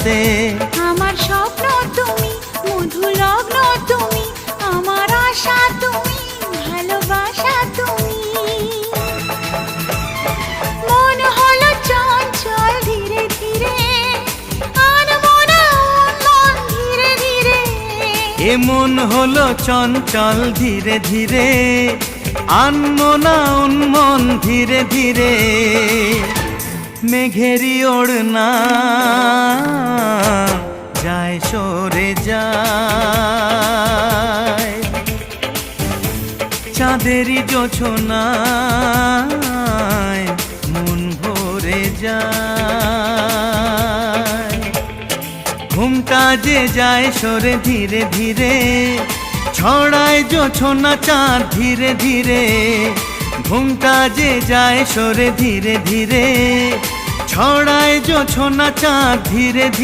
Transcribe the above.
রাতে। আমার স্বপ্ন তুমি, মধু লগ্ন তুমি, আমার আশা তুমি, ভালোবাসা তুমি। মন হলো চঞ্চল ধীরে ধীরে, আনমনা মন ধীরে ধীরে। এ মন হলো চঞ্চল ধীরে ধীরে, আনমনা উন্মন ধীরে ধীরে। মেঘেরি ওড়না যায় সরে যায়, চাঁদেরই জোছনায় মন ভরে যায়। ঘুমটা যে যায় সরে ধীরে ধীরে, ছড়ায় জোছনা চাঁদ ধীরে ধীরে। ঘুমটা যে যায় সরে ধীরে ধীরে, ছড়ায় জোছনা চাঁদ ধীরে ধীরে।